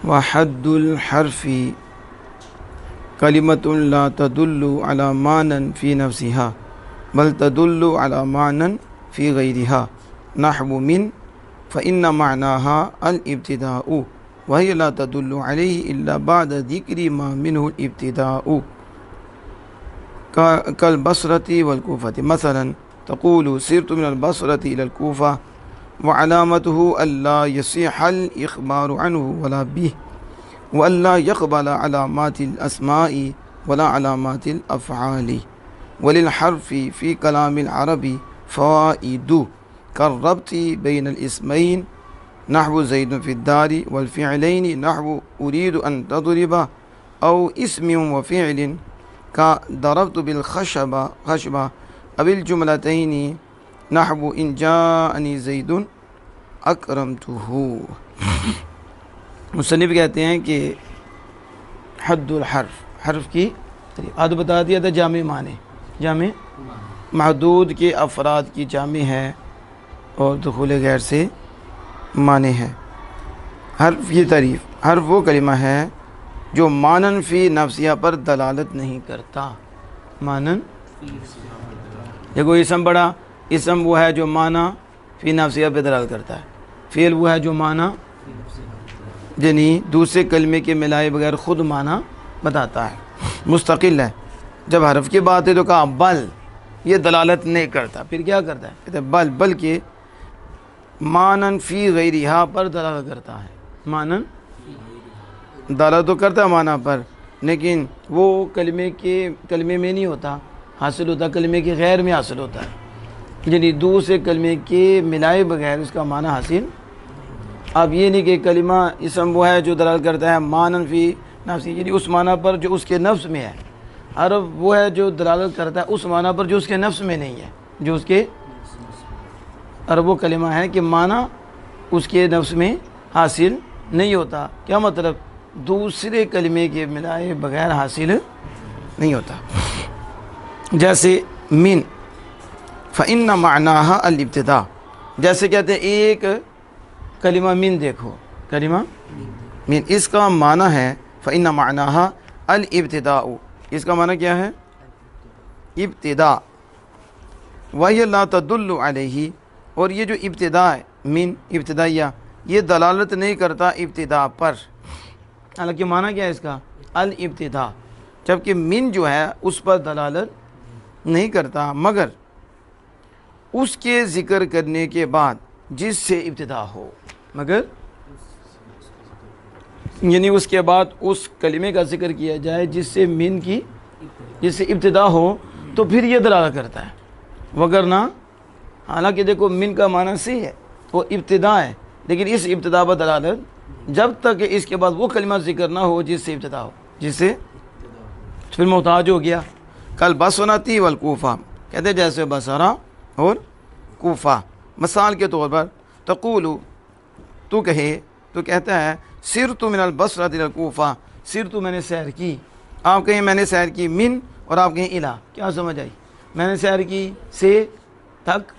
وحد الحرف کلمۃ لا تدل علی معنی فی نفسها بل تدل علی معنی فی غیرها نحو من فإن معناها الابتداء وهي لا تدل عليه إلا بعد ذکر ما منه الابتداء كالبصرة والكوفة مثلا تقول سرت من البصرة إلى الكوفة وعلامته ألا يصح الإخبار عنه ولا به وألا يقبل علامات الأسماء ولا علامات الأفعال وللحرف في كلام العرب فوائد كالربط بين الاسمين نحو زيد في الدار والفعلين نحو أريد أن تضرب أو اسم وفعل كضربت بالخشبة أو الجملتين نحو إن جاءني زيد أكرمته. مصنف کہتے ہیں کہ حد الحرف، حرف کی حد بتا دیا تھا جامع معنی، جامع محدود کے افراد کی جامع ہے اور دخول غیر سے معنی ہے. حرف کی تعریف، حرف وہ کلمہ ہے جو مانن فی نفسیہ پر دلالت نہیں کرتا. مانن دیکھو اسم بڑا، اسم وہ ہے جو معنی فی نفسیہ پہ دلالت کرتا ہے، فعل وہ ہے جو معنی یعنی دوسرے کلمے کے ملائے بغیر خود معنی بتاتا ہے، مستقل ہے. جب حرف کی بات ہے تو کہا بل، یہ دلالت نہیں کرتا، پھر کیا کرتا ہے؟ کہتے ہیں بل، بلکہ مانن فی غیرہا پر دلالت کرتا ہے. مانن دلالت تو کرتا ہے معنی پر، لیکن وہ کلمے میں نہیں ہوتا، حاصل ہوتا کلمے کے غیر میں حاصل ہوتا ہے، یعنی دوسرے کلمے کے ملائے بغیر اس کا معنی حاصل. اب یہ نہیں کہ کلمہ اسم وہ ہے جو دلالت کرتا ہے مانن فی نفسی، یعنی اس معنی پر جو اس کے نفس میں ہے. حرف وہ ہے جو دلالت کرتا ہے اس معنی پر جو اس کے نفس میں نہیں ہے، جو اس کے عرب وہ کلمہ ہے کہ معنی اس کے نفس میں حاصل نہیں ہوتا. کیا مطلب؟ دوسرے کلمے کے ملائے بغیر حاصل نہیں ہوتا. جیسے من فإن معناها الابتداء، جیسے کہتے ہیں ایک کلمہ من، دیکھو کلمہ من، اس کا معنی ہے فإن معناها الابتداء، اس کا معنی کیا ہے؟ ابتداء. وہی لا تدل علیہ، اور یہ جو ابتداء ہے من ابتدائیہ، یہ دلالت نہیں کرتا ابتداء پر، حالانکہ معنی کیا ہے اس کا؟ الابتداء. جبکہ من جو ہے اس پر دلالت نہیں کرتا مگر اس کے ذکر کرنے کے بعد جس سے ابتدا ہو، مگر یعنی اس کے بعد اس کلمے کا ذکر کیا جائے جس سے من کی، جس سے ابتدا ہو، تو پھر یہ دلالت کرتا ہے. وگرنہ حالانکہ دیکھو من کا معنی صحیح ہے، وہ ابتدا ہے، لیکن اس ابتدا پر دلالت جب تک کہ اس کے بعد وہ کلمہ ذکر نہ ہو جس سے ابتدا ہو، جس سے پھر محتاج ہو گیا. کل بصرتی والکوفہ، کہتے ہیں جیسے بصرہ اور کوفہ. مثال کے طور پر تقول، تو کہے، تو کہتا ہے سرت من البصرۃ الی الکوفہ، سرت میں نے سیر کی. آپ کہیں میں نے سیر کی من، اور آپ کہیں الی، کیا سمجھ آئی؟ میں نے سیر کی سے تک،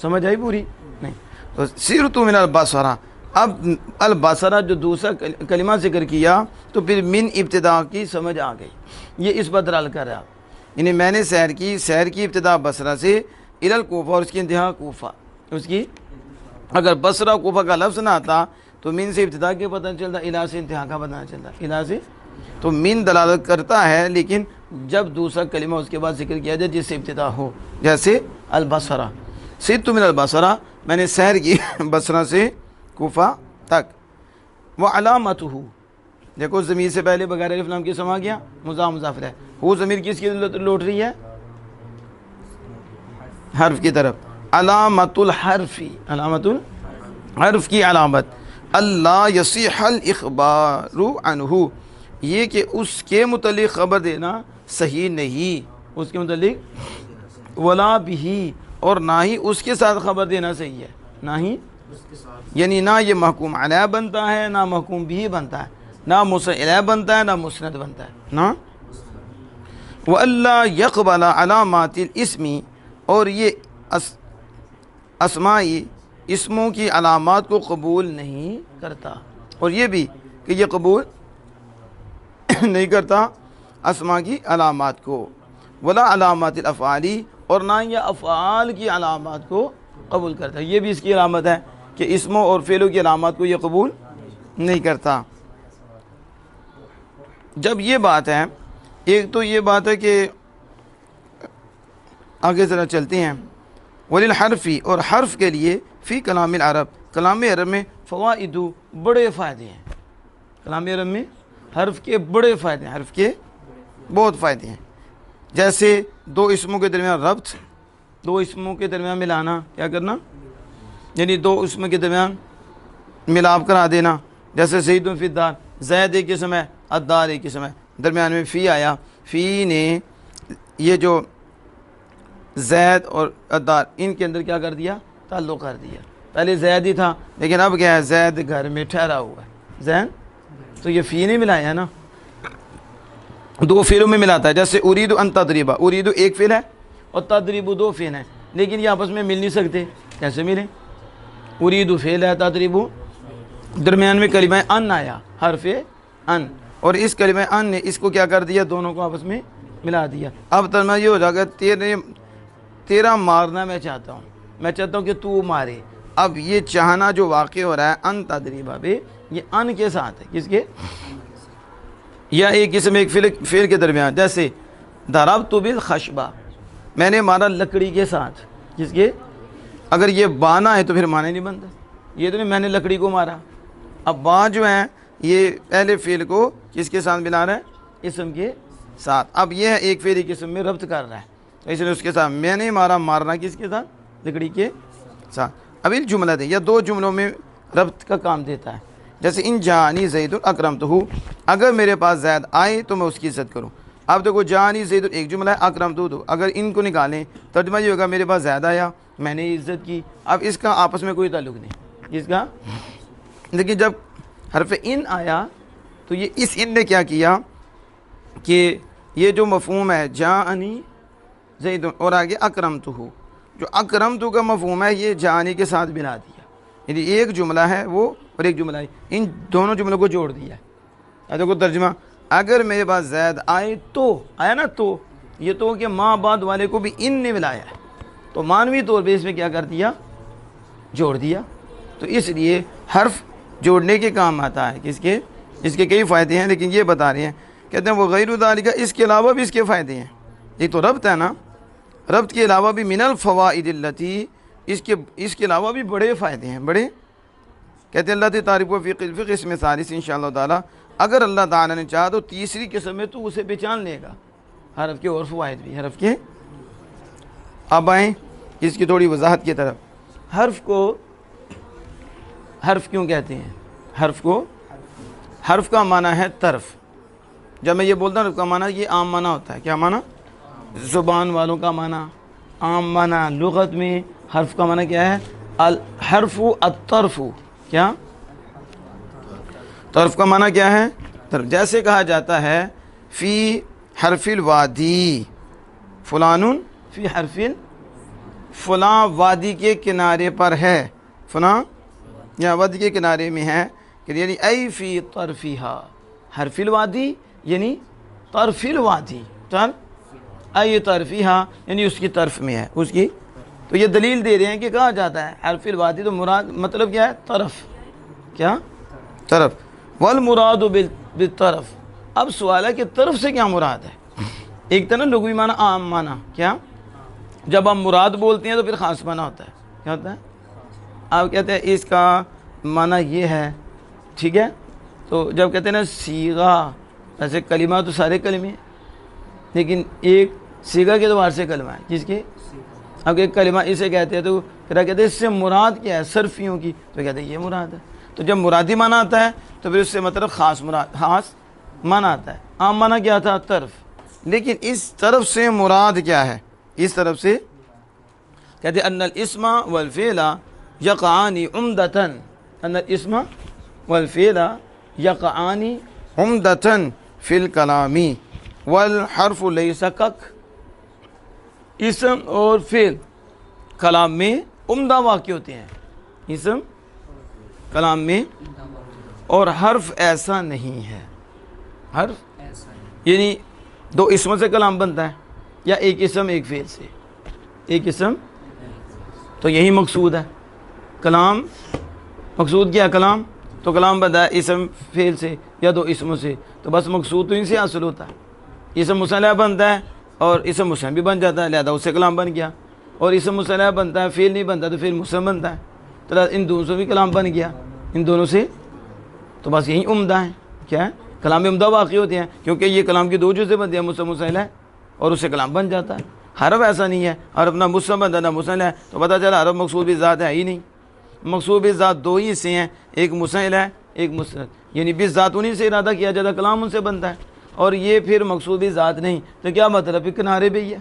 سمجھ آئی پوری؟ نہیں. تو سرت من البصرہ، اب البصرہ جو دوسرا کلمہ ذکر کیا تو پھر من ابتدا کی سمجھ آ گئی. یہ اس پر دلالت کر رہا ہے، یعنی میں نے سیر کی، سیر کی ابتدا بصرہ سے الی الکوفہ، اور اس کی انتہا کوفہ. اس کی اگر بصرہ کوفہ کا لفظ نہ آتا تو من سے ابتدا کے پتہ چلتا، الی سے انتہا کا پتہ چلتا. الی سے تو من دلالت کرتا ہے، لیکن جب دوسرا کلمہ اس کے بعد ذکر کیا جائے جس سے ابتدا ہو، جیسے البصرہ، سرت من البصرہ، میں نے سیر کی بصرہ سے کوفہ تک. وعلامتہ، دیکھو ضمیر سے پہلے بغیر الف لام کے سما گیا، مضاف مضاف ہے. وہ ضمیر کس کی لوٹ رہی ہے؟ حرف کی طرف. علامت الحرف، علامت الحرف کی علامت اللہ یصح الاخبار عنہ، یہ کہ اس کے متعلق خبر دینا صحیح نہیں، اس کے متعلق ولا بھی، اور نہ ہی اس کے ساتھ خبر دینا صحیح ہے، نہ ہی یعنی نہ یہ محکوم علیہ بنتا ہے، نہ محکوم بھی بنتا ہے، نہ مسند علیہ بنتا ہے، نہ مسند بنتا ہے، نہ وَأَلَّا يَقْبَلَ عَلَامَاتِ الْإِسْمِ، اور یہ اسمائی اسموں کی علامات کو قبول نہیں کرتا. اور یہ بھی کہ یہ قبول نہیں کرتا اسما کی علامات کو، ولا علامات الافعالی، اور نہ یہ افعال کی علامات کو قبول کرتا ہے۔ یہ بھی اس کی علامت ہے کہ اسموں اور فعلوں کی علامات کو یہ قبول نہیں کرتا۔ جب یہ بات ہے، ایک تو یہ بات ہے کہ آگے ذرا چلتے ہیں، وللحرفی، اور حرف کے لیے فی کلام العرب، کلام عرب میں فوائد، بڑے فائدے ہیں۔ کلام عرب میں حرف کے بڑے فائدے ہیں، حرف کے بہت فائدے ہیں۔ جیسے دو اسموں کے درمیان ربط، دو اسموں کے درمیان ملانا، کیا کرنا، یعنی دو اسم کے درمیان ملاپ کرا دینا۔ جیسے زید فی الدار، زید ایک اسم ہے، الدار ایک اسم ہے، درمیان میں فی آیا، فی نے یہ جو زید اور الدار ان کے اندر کیا کر دیا، تعلق کر دیا۔ پہلے زید ہی تھا، لیکن اب کیا ہے، زید گھر میں ٹھہرا ہوا ہے، زید تو یہ فی نہیں ملایا ہے نا، دو فعلوں میں ملاتا ہے۔ جیسے ارید ان تضرب، ارید ایک فعل ہے اور تضرب دو فعل ہیں، لیکن یہ آپس میں مل نہیں سکتے، کیسے ملیں؟ ارید فعل ہے، تضرب، درمیان میں کلمہ ان آیا، حرف ان، اور اس کلمہ ان نے اس کو کیا کر دیا، دونوں کو آپس میں ملا دیا۔ اب ترجمہ یہ ہو جائے گا، تیرا مارنا میں چاہتا ہوں، میں چاہتا ہوں کہ تو مارے۔ اب یہ چاہنا جو واقع ہو رہا ہے ان تضرب بھی، یہ ان کے ساتھ ہے، کس کے، یا ایک اسم ایک فعل کے درمیان۔ جیسے ضربت بالخشبہ، میں نے مارا لکڑی کے ساتھ، جس کے، اگر یہ بانا ہے تو پھر معنی نہیں بنتا، یہ تو نہیں میں نے لکڑی کو مارا۔ اب با جو ہے یہ پہلے فعل کو کس کے ساتھ ملا رہا ہے، اسم کے ساتھ۔ اب یہ ہے ایک فعل ایک اسم میں ربط کر رہا ہے، تو اس لیے اس کے ساتھ میں نے مارا، مارنا کس کے ساتھ، لکڑی کے ساتھ۔ اب الجملہ دے، یا دو جملوں میں ربط کا کام دیتا ہے۔ جیسے ان جانی زید اکرمتہ، اگر میرے پاس زید آئے تو میں اس کی عزت کروں۔ اب دیکھو جانی زید ایک جملہ ہے، اکرمتہ دو، اگر ان کو نکالیں ترجمہ یہ ہوگا میرے پاس زید آیا، میں نے عزت کی۔ اب اس کا آپس میں کوئی تعلق نہیں اس کا، لیکن جب حرف ان آیا تو یہ اس ان نے کیا کیا کہ یہ جو مفہوم ہے جانی زید اور آگے اکرمتہ، جو اکرمتہ کا مفہوم ہے یہ جانی کے ساتھ ملا دیا، یعنی ایک جملہ ہے وہ اور ایک جملہ ہے، ان دونوں جملوں کو جوڑ دیا ہے۔ اب دیکھو ترجمہ، اگر میرے پاس زید آئے تو، آیا نا تو، یہ تو کہ ماں بعد والے کو بھی ان نے ملایا ہے، تو معنوی طور پہ اس میں کیا کر دیا، جوڑ دیا۔ تو اس لیے حرف جوڑنے کے کام آتا ہے، کس کے، اس کے کئی فائدے ہیں، لیکن یہ بتا رہے ہیں، کہتے ہیں وہ غیر ذالک، اس کے علاوہ بھی اس کے فائدے ہیں۔ یہ تو ربط ہے نا، ربط کے علاوہ بھی من الفوائد التی، اس کے علاوہ بھی بڑے فائدے ہیں، بڑے، کہتے ہیں اللہ تعریف و فی قسم ثالث انشاءاللہ تعالیٰ، اگر اللہ تعالیٰ نے چاہا تو تیسری قسم میں تو اسے پہچان لے گا، حرف کے اور فوائد بھی، حرف کے۔ اب آئیں اس کی تھوڑی وضاحت کی طرف۔ حرف کو حرف کیوں کہتے ہیں؟ حرف کو، حرف کا معنی ہے طرف۔ جب میں یہ بولتا ہوں حرف کا معنی، یہ عام معنی ہوتا ہے، کیا معنی، زبان والوں کا معنی، عام معنی لغت میں حرف کا معنی کیا ہے، الحرف الطرف، کیا، طرف کا معنی کیا ہے، طرف۔ جیسے کہا جاتا ہے فی حرف الوادی فلان، فی حرف، فلاں وادی کے کنارے پر ہے، فلاں یا وادی کے کنارے میں ہے، کہ یعنی ای فی طرفہا، حرف الوادی یعنی طرف الوادی، طرف ای طرفہا یعنی اس کی طرف میں ہے، اس کی۔ تو یہ دلیل دے رہے ہیں کہ کہا جاتا ہے حرف الوادی تو مراد مطلب کیا ہے، طرف، کیا، طرف، والمراد بالطرف۔ اب سوال ہے کہ طرف سے کیا مراد ہے؟ ایک طرح لغوی معنی، عام معنی، کیا، جب ہم مراد بولتے ہیں تو پھر خاص معنی ہوتا ہے، کیا ہوتا ہے، آپ کہتے ہیں اس کا معنی یہ ہے، ٹھیک ہے، تو جب کہتے ہیں نا صیغہ، ایسے کلمہ تو سارے کلمے ہیں، لیکن ایک صیغہ کے اعتبار سے کلمہ ہے، جس کے، اب ایک کلمہ اسے کہتے ہیں تو پھر کہتے ہیں اس سے مراد کیا ہے، صرفیوں کی، تو کہتے ہیں یہ مراد ہے۔ تو جب مرادی معنی آتا ہے تو پھر اس سے مطلب خاص مراد، خاص معنی آتا ہے۔ عام معنی کیا تھا، طرف، لیکن اس طرف سے مراد کیا ہے، اس طرف سے کہتے ہیں ان الاسم والفعل یقعان عمدۃ، ان الاسم والفعل یقعان عمدۃ فی الکلام والحرف لیس کک، اسم اور فعل کلام میں عمدہ واقع ہوتے ہیں، اسم کلام میں اور حرف ایسا نہیں ہے، حرف یعنی دو اسم سے کلام بنتا ہے یا ایک اسم ایک فعل سے، ایک اسم، تو یہی مقصود ہے کلام، مقصود کیا کلام، تو کلام بنتا ہے اسم فعل سے یا دو اسموں سے، تو بس مقصود تو ان سے حاصل ہوتا ہے، اسم مصالحہ بنتا ہے اور اسم مسلم بھی بن جاتا ہے، لہذا اس سے کلام بن گیا، اور اسم مصالحہ بنتا ہے فعل نہیں بنتا تو فعل مسلم بنتا ہے، تو ان دونوں سے بھی کلام بن گیا، ان دونوں سے، تو بس یہی عمدہ ہیں، کیا ہے کلام میں عمدہ واقع ہوتے ہیں، کیونکہ یہ کلام کی دو جزء بنتے ہیں، مسلم مسلح ہے، اور اس سے کلام بن جاتا ہے۔ حرف ایسا نہیں ہے، حرف نہ مسلم بنتا نہ مسلح ہے، تو پتہ چلا حرف مقصود بھی ذات ہے ہی نہیں، مقصود بھی ذات دو ہی سے ہیں، ایک مسلح ہے ایک مسند، یعنی بھی ذات انہیں سے ارادہ کیا جاتا، کلام ان سے بنتا ہے، اور یہ پھر مقصود بھی ذات نہیں، تو کیا مطلب پھر کنارے پہ ہی ہے،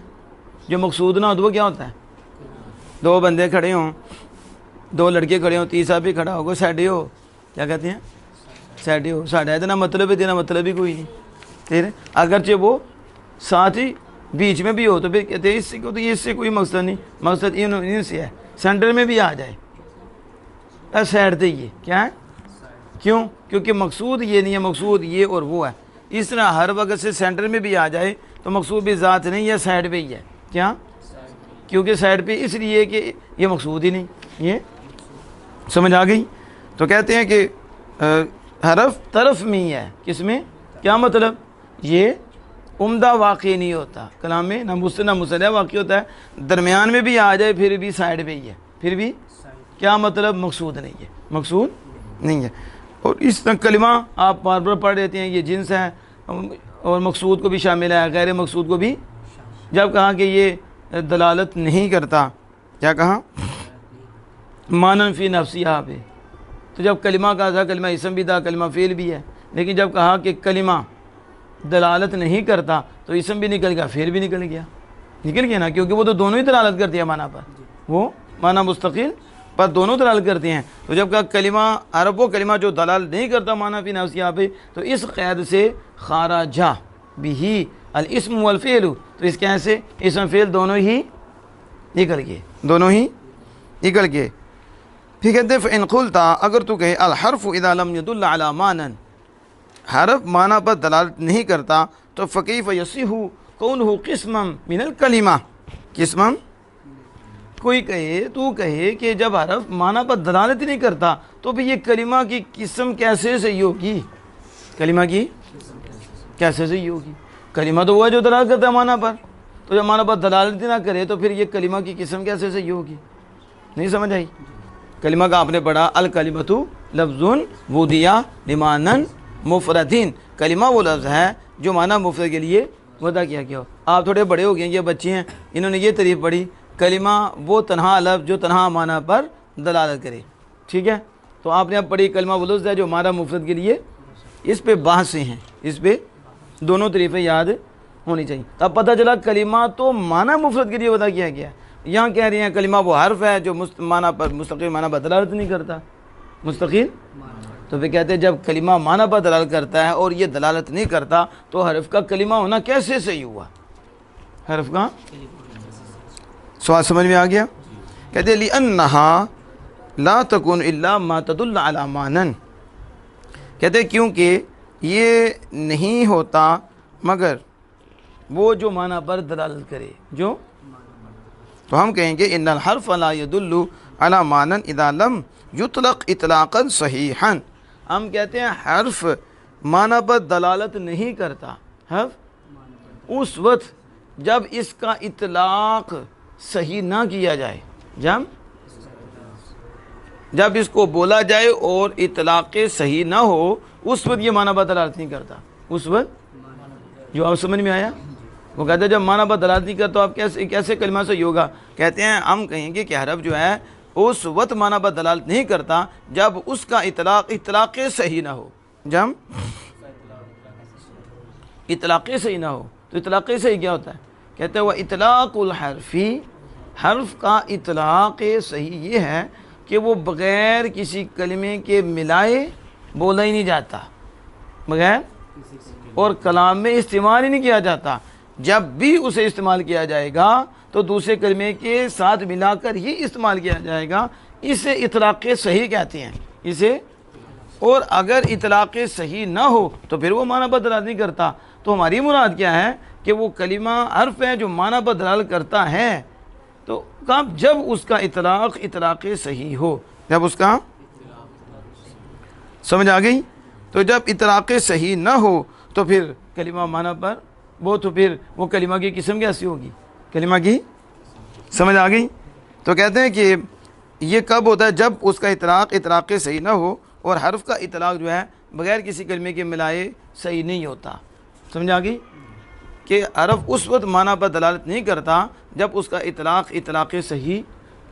جو مقصود نہ ہو تو وہ کیا ہوتا ہے، دو بندے کھڑے ہوں، دو لڑکے کھڑے ہوں، تیسرا بھی کھڑا ہوگا، سیڈے ہو، کیا کہتے ہیں سیڈے ہو، ساڈا ہے اتنا مطلب ہے، دینا مطلب ہی کوئی نہیں، ٹھیک ہے، اگرچہ وہ ساتھ ہی بیچ میں بھی ہو تو پھر کہتے ہیں اس سے تو یہ اس سے کوئی مقصد نہیں، مقصد ان سے ہے، سینٹر میں بھی آ جائے، سائڈ سے یہ کیا ہے، کیوں، کیونکہ مقصود یہ نہیں ہے، مقصود یہ اور وہ ہے، اس طرح ہر وقت سے سینٹر میں بھی آ جائے تو مقصود بھی ذات نہیں ہے، سائڈ پہ ہی ہے، کیا، کیونکہ سائڈ پہ اس لیے کہ یہ مقصود ہی نہیں، یہ سمجھ آ گئی، تو کہتے ہیں کہ حرف طرف میں ہی ہے، کس میں، کیا مطلب، یہ عمدہ واقع نہیں ہوتا کلام میں، نہ مسند نہ مسلح واقع ہوتا ہے، درمیان میں بھی آ جائے پھر بھی سائڈ پہ ہی ہے، پھر بھی کیا مطلب، مقصود نہیں ہے، مقصود نہیں ہے، اور اس طرح کلمہ آپ بار بار پڑھ لیتے ہیں، یہ جنس ہے اور مقصود کو بھی شامل ہے، غیر مقصود کو بھی، جب کہا کہ یہ دلالت نہیں کرتا، کیا کہا، مانن فی نفسیہ پہ، تو جب کلمہ کہا تھا کلمہ اسم بھی تھا کلمہ فعل بھی ہے، لیکن جب کہا کہ کلمہ دلالت نہیں کرتا تو اسم بھی نکل گیا فعل بھی نکل گیا نا، کیونکہ وہ تو دونوں ہی دلالت کرتے ہیں معنی پر، وہ معنی مستقل پر دونوں دلالت کرتے ہیں، تو جب کہا کلمہ عرب وہ کلمہ جو دلالت نہیں کرتا معنی فی نفسیہ پہ، تو اس قید سے خارجہ بھی الاسم والفعل، تو اس کیسے اسم فعل دونوں ہی نکل گئے، دونوں ہی نکل گئے۔ پھر کہتے ہیں فَإِنْ قُلْتَ، اگر تو کہے الحرف اذا لم يدل على معنى، حرف معنی پر دلالت نہیں کرتا تو فکیف یصح کونہ قسما من الکلمہ، قسما، کوئی کہے کہ جب حرف معنی پر دلالت نہیں کرتا تو بھی یہ کلمہ کی قسم کیسے صحیح ہوگی، کلمہ کی کیسے صحیح ہوگی، کلمہ تو وہ ہے جو دلالت کرتا ہے معنی پر، تو جب معنی پر دلالت نہ کرے تو پھر یہ کلمہ کی قسم کیسے صحیح ہوگی، نہیں سمجھ آئی، کلمہ کا آپ نے پڑھا الکلمۃ لفظ وضع لمعنی مفرد، کلمہ وہ لفظ ہے جو معنی مفرد کے لیے وضع کیا گیا ہو۔ آپ تھوڑے بڑے ہو گئے، یہ بچے ہیں، انہوں نے یہ تعریف پڑھی، کلمہ وہ تنہا لفظ جو تنہا معنی پر دلالت کرے، ٹھیک ہے، تو آپ نے اب پڑھی کلمہ وہ لفظ ہے جو معنی مفرد کے لیے، اس پہ بحث سے ہیں، اس پہ دونوں طریقے یاد ہونی چاہیے، تب پتہ چلا کلمہ تو معنی مفرد کے لیے وضع کیا گیا ہے، یہاں کہہ رہے ہیں کلمہ وہ حرف ہے جو معنی پر مستقل معنی پر دلالت نہیں کرتا، مستقل، تو پھر کہتے ہیں جب کلمہ معنی پر دلالت کرتا ہے اور یہ دلالت نہیں کرتا تو حرف کا کلمہ ہونا کیسے صحیح ہوا، حرف کا سوال سمجھ میں آ گیا، کہتے ہیں لِأَنَّهَا لَا تَكُونُ إِلَّا مَا تَدُلَّ عَلَى مَعْنًى، کہتے ہیں کیونکہ یہ نہیں ہوتا مگر وہ جو معنی پر دلالت کرے، جو، تو ہم کہیں گے ان الحرف لا يدل على معنى اذا لم يطلق اطلاقا صحیحا، ہم کہتے ہیں حرف معنی پر دلالت نہیں کرتا، حرف اس وقت جب اس کا اطلاق صحیح نہ کیا جائے، جب اس کو بولا جائے اور اطلاق صحیح نہ ہو اس وقت یہ معنی پر دلالت نہیں کرتا، اس وقت، جو آپ سمجھ میں آیا، وہ کہتے ہیں جب معنی پر دلالت نہیں کرتا تو آپ کیسے کلمہ صحیح ہوگا، کہتے ہیں ہم کہیں گے کہ حرف جو ہے اس وقت معنی پر دلالت نہیں کرتا جب اس کا اطلاق صحیح نہ ہو، جب اطلاق صحیح نہ ہو، تو اطلاق صحیح کیا ہوتا ہے، کہتے ہیں وہ اطلاق الحرفی، حرف کا اطلاق صحیح یہ ہے کہ وہ بغیر کسی کلمے کے ملائے بولا ہی نہیں جاتا، بغیر، اور کلام میں استعمال ہی نہیں کیا جاتا، جب بھی اسے استعمال کیا جائے گا تو دوسرے کلمے کے ساتھ ملا کر ہی استعمال کیا جائے گا، اسے اطلاق صحیح کہتے ہیں، اسے اور اگر اطلاق صحیح نہ ہو تو پھر وہ معنی پر دلالت نہیں کرتا. تو ہماری مراد کیا ہے کہ وہ کلمہ حرف ہے جو معنی پر دلالت کرتا ہے. تو کب؟ جب اس کا اطلاق صحیح ہو. جب اس کا سمجھ آ گئی؟ تو جب اطلاق صحیح نہ ہو تو پھر کلمہ معنی پر تو پھر وہ کلمہ کی قسم کیسی ہوگی؟ کلمہ کی سمجھ آ گئی؟ تو کہتے ہیں کہ یہ کب ہوتا ہے؟ جب اس کا اطلاق صحیح نہ ہو اور حرف کا اطلاق جو ہے بغیر کسی کلمے کے ملائے صحیح نہیں ہوتا. سمجھ آ گئی؟ کہ حرف اس وقت معنی پر دلالت نہیں کرتا جب اس کا اطلاق صحیح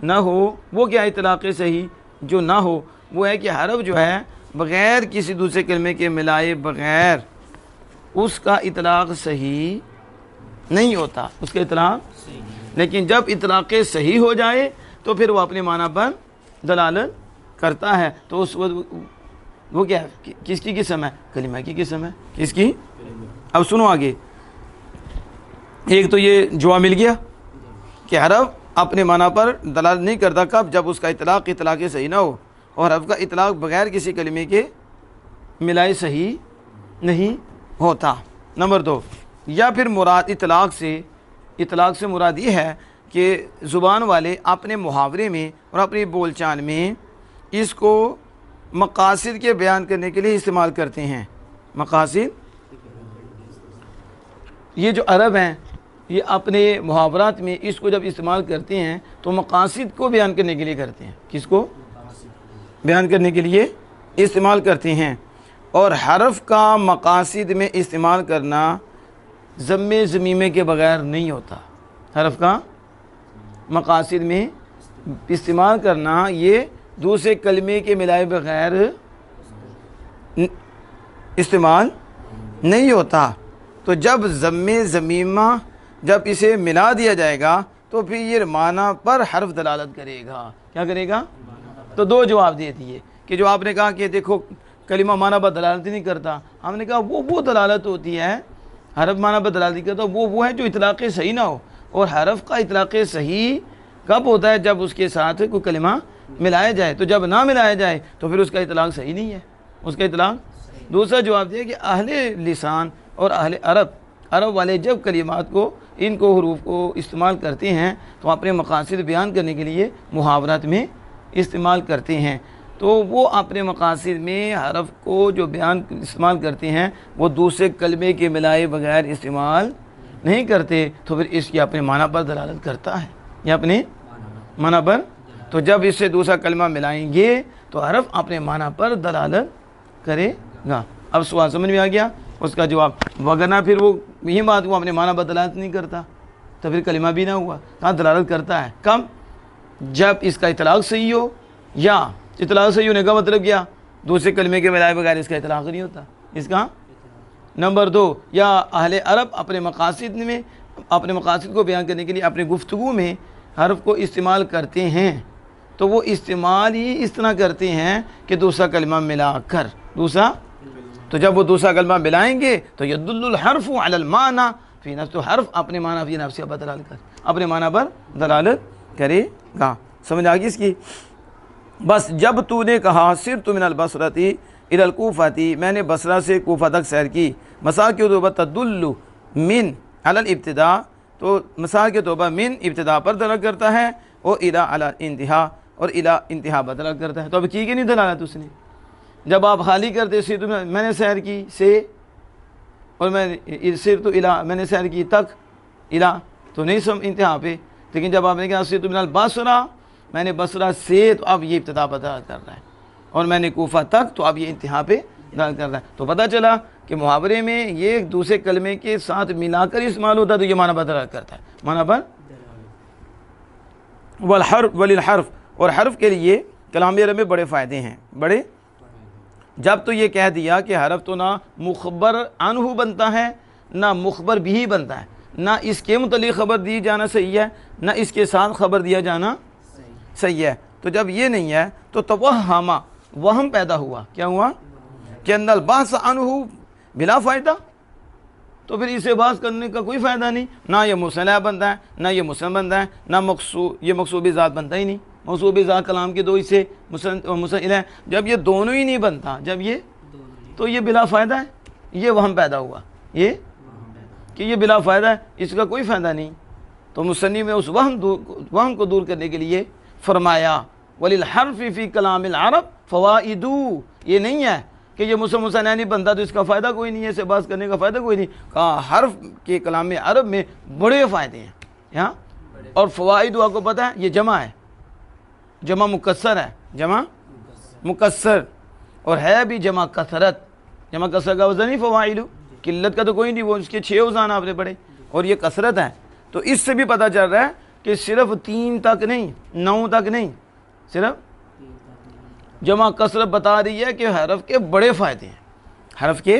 نہ ہو. وہ کیا اطلاق صحیح جو نہ ہو؟ وہ ہے کہ حرف جو ہے بغیر کسی دوسرے کلمے کے ملائے بغیر اس کا اطلاق صحیح نہیں ہوتا. اس کا اطلاق، لیکن جب اطلاق صحیح ہو جائے تو پھر وہ اپنے معنی پر دلالت کرتا ہے. تو اس وقت وہ کیا ہے؟ کس کی قسم ہے؟ کلمہ کی قسم ہے. کس کی؟ اب سنو آگے. ایک تو یہ جواب مل گیا کہ حرف اپنے معنی پر دلالت نہیں کرتا. کب؟ جب اس کا اطلاق صحیح نہ ہو اور حرف کا اطلاق بغیر کسی کلمے کے ملائے صحیح نہیں ہوتا. نمبر 2، یا پھر مراد اطلاق سے مراد یہ ہے کہ زبان والے اپنے محاورے میں اور اپنی بول چال میں اس کو مقاصد کے بیان کرنے کے لیے استعمال کرتے ہیں. مقاصد، یہ جو عرب ہیں یہ اپنے محاورات میں اس کو جب استعمال کرتے ہیں تو مقاصد کو بیان کرنے کے لیے کرتے ہیں. کس کو بیان کرنے کے لیے استعمال کرتے ہیں. اور حرف کا مقاصد میں استعمال کرنا ضم ضمیمے کے بغیر نہیں ہوتا. حرف کا مقاصد میں استعمال کرنا یہ دوسرے کلمے کے ملائے بغیر استعمال نہیں ہوتا. تو جب ضم ضمیمہ جب اسے ملا دیا جائے گا تو پھر یہ معنی پر حرف دلالت کرے گا. کیا کرے گا؟ تو 2 جواب دے دیے کہ جو آپ نے کہا کہ دیکھو کلمہ معنی پر دلالت نہیں کرتا. ہم نے کہا وہ دلالت ہوتی ہے، حرف معنی پر دلالت نہیں کرتا وہ ہے جو اطلاق صحیح نہ ہو. اور حرف کا اطلاق صحیح کب ہوتا ہے؟ جب اس کے ساتھ کوئی کلمہ ملایا جائے. تو جب نہ ملایا جائے تو پھر اس کا اطلاق صحیح نہیں ہے. اس کا اطلاق. دوسرا جواب دیا کہ اہل لسان اور اہل عرب والے جب کلمات کو ان کو حروف کو استعمال کرتے ہیں تو اپنے مقاصد بیان کرنے کے لیے محاورات میں استعمال کرتے ہیں. تو وہ اپنے مقاصد میں حرف کو جو بیان استعمال کرتے ہیں وہ دوسرے کلمے کے ملائے بغیر استعمال نہیں کرتے. تو پھر اس کی اپنے معنی پر دلالت کرتا ہے. یہ اپنے معنی پر. تو جب اس سے دوسرا کلمہ ملائیں گے تو حرف اپنے معنی پر دلالت کرے گا. اب سوال سمجھ میں آ گیا؟ اس کا جواب وگرنہ پھر وہ یہی بات وہ اپنے معنی پر دلالت نہیں کرتا تو پھر کلمہ بھی نہ ہوا. کہاں دلالت کرتا ہے؟ کم جب اس کا اطلاق صحیح ہو. یا اطلاق صحیح ہونے کا مطلب کیا؟ دوسرے کلمے کے ملائے بغیر اس کا اطلاق نہیں ہوتا. اس کا نمبر 2، یا اہل عرب اپنے مقاصد کو بیان کرنے کے لیے اپنے گفتگو میں حرف کو استعمال کرتے ہیں. تو وہ استعمال ہی اس طرح کرتے ہیں کہ دوسرا کلمہ ملا کر تو جب وہ دوسرا کلمہ ملائیں گے تو یدل الحرف علی المعنی فی نفس. تو حرف اپنے معنی فی نفس پر دلالت کر اپنے معنی پر دلالت کرے گا. سمجھ آ گئی اس کی؟ بس جب تو نے کہا صرت من البصرۃ الی الکوفۃ، میں نے بصرہ سے کوفہ تک سیر کی. مثال کے طور پر تدل من علی الابتداء، تو مثال کے طور پر من ابتداء پر دلالت کرتا ہے اور الی علی انتہا اور الی انتہا پر دلالت کرتا ہے. تو اب کی کہ نہیں دلالت اس نے؟ جب آپ خالی کرتے صرت میں نے سیر کی سے اور صرت الی میں نے سیر کی تک الی تو نہیں سم انتہا پہ. لیکن جب آپ نے کہا صرت من البصرہ میں نے بصرہ سے تو اب یہ ابتدا پر دلالت کر رہا ہے اور میں نے کوفہ تک تو اب یہ انتہا پہ دلالت کر رہا ہے. تو پتہ چلا کہ محاورے میں یہ دوسرے کلمے کے ساتھ ملا کر استعمال ہوتا ہے تو یہ معنی پر دلالت کرتا ہے. معنی پر والحرف وللحرف، اور حرف کے لیے کلام عرب میں بڑے فائدے ہیں. بڑے جب تو یہ کہہ دیا کہ حرف تو نہ مخبر عنہ بنتا ہے نہ مخبر بھی بنتا ہے، نہ اس کے متعلق خبر دی جانا صحیح ہے نہ اس کے ساتھ خبر دیا جانا صحیح ہے. تو جب یہ نہیں ہے تو توہما وہم پیدا ہوا. کیا ہوا؟ کہ ان البحث عنہ بلا فائدہ. تو پھر اسے بحث کرنے کا کوئی فائدہ نہیں. نہ یہ مصنع بنتا ہے نہ یہ مسلم بنتا ہے نہ یہ مقصوب ذات بنتا ہی نہیں. موصوف بذات کلام کے دو حصے مستند ہے، جب یہ دونوں ہی نہیں بنتا، جب یہ تو یہ بلا فائدہ ہے، یہ وہم پیدا ہوا، یہ کہ یہ بلا فائدہ ہے، اس کا کوئی فائدہ نہیں۔ تو مصنف نے اس وہم کو دور کرنے کے لیے فرمایا وَلِلْحَرْفِ فِي كَلَامِ الْعَرَبِ فَوَائِدُ، یہ نہیں ہے کہ یہ مسند نہیں بنتا تو اس کا فائدہ کوئی نہیں ہے، اسے بحث کرنے کا فائدہ کوئی نہیں، کہا حرف کے کلام عرب میں بڑے فائدے ہیں یہاں، اور فوائد آپ کو پتہ ہے یہ جمع ہے، جمع مکسر ہے، جمع مکسر، اور ہے بھی جمع کثرت، جمع کثرت کا وزن نہیں فوائد، قلت کا تو کوئی نہیں، وہ اس کے 6 وزن آپ نے پڑھے، اور یہ کثرت ہے، تو اس سے بھی پتہ چل رہا ہے کہ صرف 3 تک نہیں، 9 تک نہیں، صرف جمع کثرت بتا رہی ہے کہ حرف کے بڑے فائدے ہیں، حرف کے،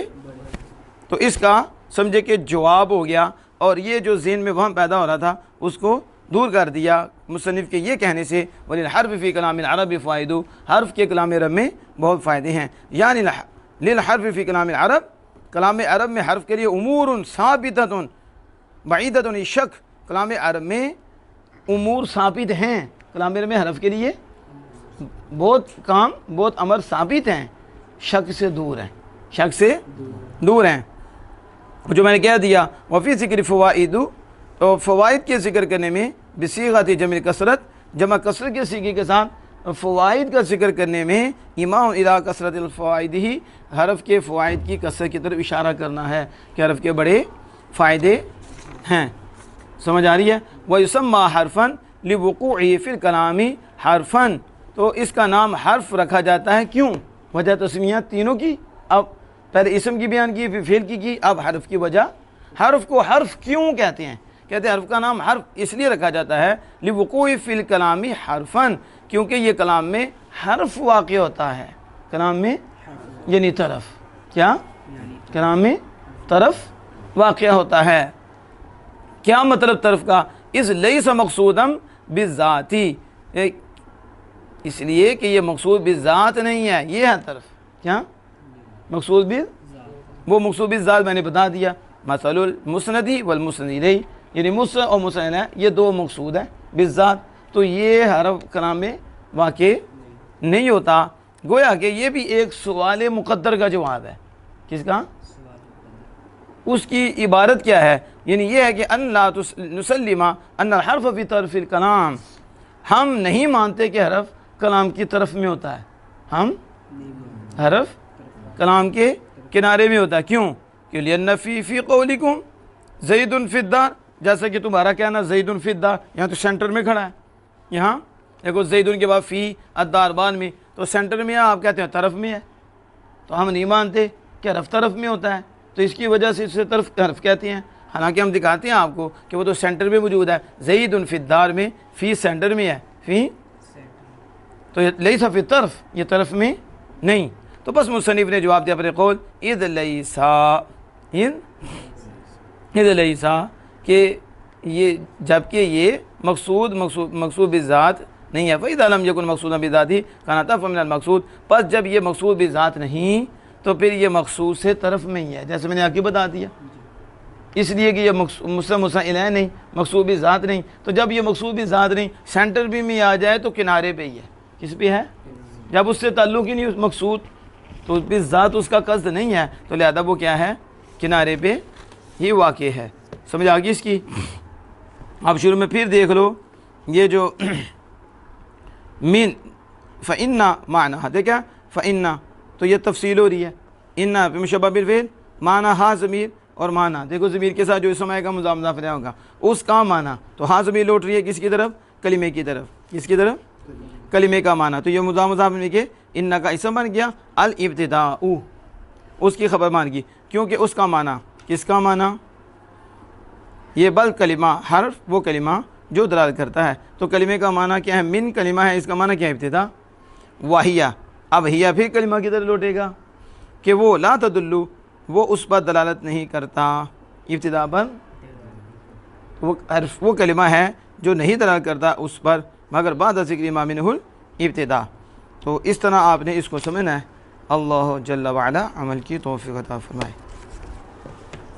تو اس کا سمجھے کہ جواب ہو گیا، اور یہ جو ذہن میں وہم پیدا ہو رہا تھا اس کو دور کر دیا مصنف کے یہ کہنے سے وَلِلْحَرْفِ فِي كَلَامِ الْعَرَبِ فَوَائِدُ، حرف کے کلام عرب میں بہت فائدے ہیں، یعنی لِلْحَرْفِ فِي كَلَامِ الْعَرَبِ، کلام عرب میں حرف کے لیے امور ثابتۃ بعیدۃ، شک، کلام عرب میں امور ثابت ہیں، کلام عرب میں حرف کے لیے بہت کام، بہت امر ثابت ہیں، شک سے دور ہیں، شک سے دور ہیں، جو میں نے کہہ دیا وفی ذکر فوائد، تو فوائد کے ذکر کرنے میں بصیغۃ جمع کثرت، جمع کثرت کے صیغے کے ساتھ فوائد کا ذکر کرنے میں ایماء الی کثرت الفوائد، ہی حرف کے فوائد کی کثرت کی طرف اشارہ کرنا ہے کہ حرف کے بڑے فائدے ہیں، سمجھ آ رہی ہے۔ وَيُسَمَّى حَرْفًا لِوُقُوعِهِ فِي الْكَلَامِ حَرْفًا، تو اس کا نام حرف رکھا جاتا ہے، کیوں؟ وجہ تسمیہ تینوں کی، اب پہلے اسم کی بیان کی، پھر فعل کی، اب حرف کی وجہ، حرف کو حرف کیوں کہتے ہیں؟ کہتے ہیں حرف کا نام حرف اس لیے رکھا جاتا ہے لِوُقُوعِهِ فِي الْكَلَامِ حَرْفًا، کیونکہ یہ کلام میں حرف واقع ہوتا ہے، کلام میں یعنی طرف، کیا؟ کلام میں طرف واقع ہوتا ہے، کیا مطلب طرف کا؟ اس لیس مقصودم بالذاتی، اس لیے کہ یہ مقصود بالذات نہیں ہے، یہ ہے طرف، کیا مقصود وہ مقصود بالذات میں نے بتا دیا، مثل المسندی والمسند الیہ، یعنی مسند اور مسند الیہ یہ دو مقصود ہیں بالذات، تو یہ حرف کلام میں واقع نہیں ہوتا، گویا کہ یہ بھی ایک سوال مقدر کا جواب ہے، کس کا؟ اس کی عبارت کیا ہے؟ یعنی یہ ہے کہ ان لا نسلم ان الحرف فی طرف الکلام، ہم نہیں مانتے کہ حرف کلام کی طرف میں ہوتا ہے، ہم حرف کلام کے کنارے میں ہوتا ہے، کیوں؟ کہ لِأَنَّ فی قولکم زید فی الدار، جیسا کہ تمہارا کہنا زید فی الدار، یہاں تو سینٹر میں کھڑا ہے، یہاں دیکھو زید کے بعد فی الدار بعد میں، تو سینٹر میں آپ کہتے ہیں طرف میں ہے، تو ہم نہیں مانتے کہ حرف طرف میں ہوتا ہے، تو اس کی وجہ سے اسے طرف حرف کہتے ہیں، حالانکہ ہم دکھاتے ہیں آپ کو کہ وہ تو سینٹر میں موجود ہے، زید فی الدار میں فی سینٹر میں ہے، فی تو لیس فی طرف، یہ طرف میں نہیں، تو بس مصنف نے جواب دیا اپنے قول اذ لیسا، کہ یہ جبکہ یہ مقصود بالذات نہیں ہے، فَإِذَا لَمْ يَكُنْ مَقْصُودًا بِذَاتِهِ كَانَ طَرْفًا مِنَ الْمَقْصُودِ، پس جب یہ مقصود بالذات نہیں تو پھر یہ مقصود سے طرف میں ہی ہے، جیسے میں نے آپ کو بتا دیا، اس لیے کہ یہ مسند الیہ نہیں، مقصود بالذات نہیں، تو جب یہ مقصود بالذات نہیں سینٹر بھی میں آ جائے تو کنارے پہ ہی ہے، کس پہ ہے؟ جب اس سے تعلق ہی نہیں اس مقصود، تو بالذات اس کا قصد نہیں ہے، تو لہذا وہ کیا ہے؟ کنارے پہ ہی واقع ہے، سمجھ آ گئی اس کی؟ اب شروع میں پھر دیکھ لو یہ جو من فَإِنَّ معنی دیکھا فَإِنَّ، تو یہ تفصیل ہو رہی ہے، ان مشبہ بالفعل معنی ہا ضمیر، اور معنی دیکھو ضمیر کے ساتھ جو اسم آئے گا مضاف مضاف الیہ ہوگا، اس کا معنی تو ہا ضمیر لوٹ رہی ہے کس کی طرف؟ کلمے کی طرف، کس کی طرف؟ کلمے کا معنی، تو یہ مضاف مضاف الیہ کے ان کا اسم بن گیا، الابتداء اس کی خبر مان گئی، کیونکہ اس کا معنی کس کا معنی؟ یہ بل کلمہ حرف وہ کلمہ جو دلالت کرتا ہے، تو کلمے کا معنی کیا ہے؟ من کلمہ ہے، اس کا معنی کیا ہے؟ ابتدا، واہیہ، اب ہیہ پھر کلمہ کی طرف لوٹے گا کہ وہ لا تدلو، وہ اس پر دلالت نہیں کرتا، ابتدا پر وہ حرف وہ کلمہ ہے جو نہیں دلالت کرتا اس پر مگر بعد ذکر ما منہ الابتدا، تو اس طرح آپ نے اس کو سمجھنا ہے۔ اللہ جل وعلا عمل کی توفیق عطا فرمائے۔